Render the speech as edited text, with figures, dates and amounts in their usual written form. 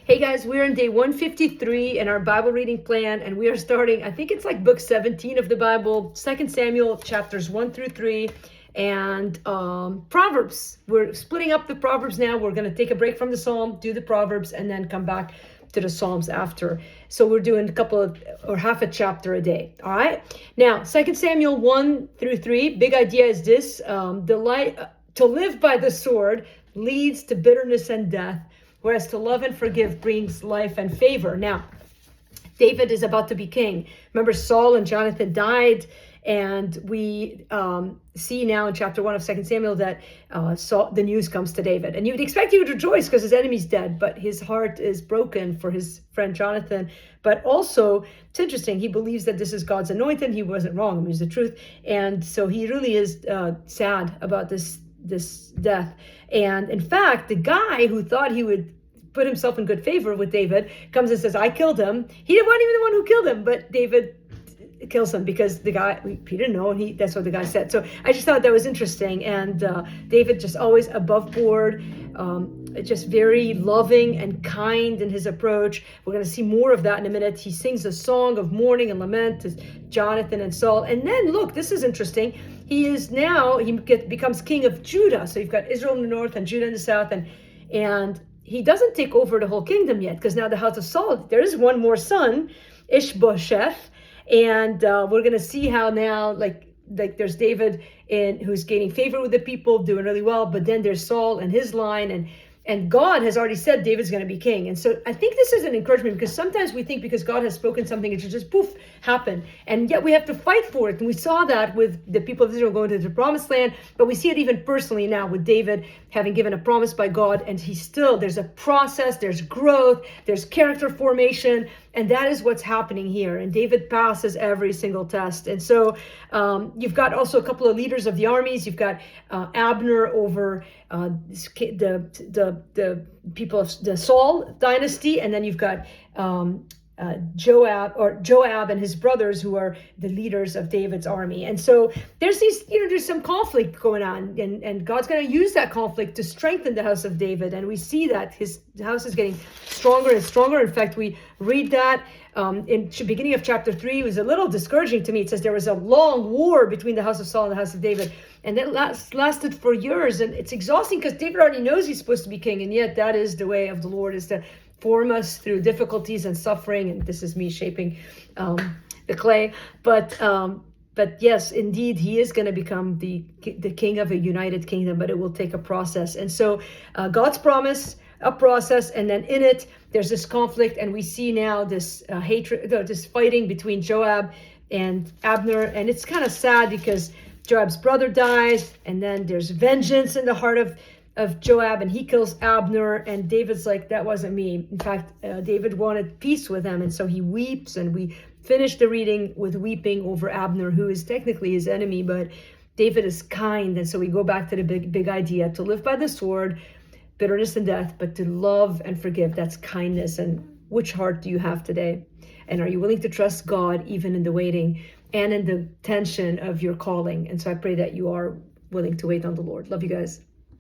Hey guys, we're in day 153 in our Bible reading plan, and we are starting, I think it's like book 17 of the Bible, 2 Samuel chapters 1 through 3, and Proverbs. We're splitting up the Proverbs now. We're going to take a break from the Psalm, do the Proverbs, and then come back to the Psalms after. So we're doing a couple of, or half a chapter a day. All right. Now, 2 Samuel 1 through 3, big idea is this: to live by the sword leads to bitterness and death, whereas to love and forgive brings life and favor. Now, David is about to be king. Remember, Saul and Jonathan died, and we see now in chapter 1 of 2 Samuel that the news comes to David. And you would expect he would rejoice because his enemy's dead, but his heart is broken for his friend Jonathan. But also, it's interesting, he believes that this is God's anointed. He wasn't wrong, it was the truth. And so he really is sad about this death. And in fact, the guy who thought he would put himself in good favor with David comes and says, I killed him. He wasn't even the one who killed him, but David kills him because the guy, he didn't know, and that's what the guy said. So I just thought that was interesting. And David just always above board, just very loving and kind in his approach. We're going to see more of that in a minute. He sings a song of mourning and lament to Jonathan and Saul. And then look, this is interesting. He becomes king of Judah. So you've got Israel in the north and Judah in the south, and he doesn't take over the whole kingdom yet, because now the house of Saul, there is one more son, Ishbosheth, and we're going to see how now, like there's David who's gaining favor with the people, doing really well, but then there's Saul and his line, and God has already said David's going to be king. And so I think this is an encouragement, because sometimes we think because God has spoken something, it should just poof, happen. And yet we have to fight for it. And we saw that with the people of Israel going to the promised land, but we see it even personally now with David having given a promise by God. And there's a process, there's growth, there's character formation. And that is what's happening here. And David passes every single test. And so you've got also a couple of leaders of the armies. You've got Abner over the people of the Saul dynasty. And then you've got Joab and his brothers, who are the leaders of David's army. And so there's some conflict going on, and God's going to use that conflict to strengthen the house of David. And we see that his house is getting stronger and stronger. In fact, we read that in the beginning of chapter 3. It was a little discouraging to me. It says there was a long war between the house of Saul and the house of David, and that lasted for years. And it's exhausting because David already knows he's supposed to be king, and yet that is the way of the Lord, is to form us through difficulties and suffering. And this is me shaping the clay. But yes, indeed, he is going to become the king of a united kingdom, but it will take a process. And so God's promise, a process, and then in it, there's this conflict. And we see now this hatred, this fighting between Joab and Abner. And it's kind of sad because Joab's brother dies, and then there's vengeance in the heart of Joab, and he kills Abner, and David's like, that wasn't me. In fact, David wanted peace with him, and so he weeps, and we finish the reading with weeping over Abner, who is technically his enemy, but David is kind. And so we go back to the big idea: to live by the sword, bitterness and death, but to love and forgive, that's kindness. And which heart do you have today? And are you willing to trust God even in the waiting and in the tension of your calling? And so I pray that you are willing to wait on the Lord. Love you guys.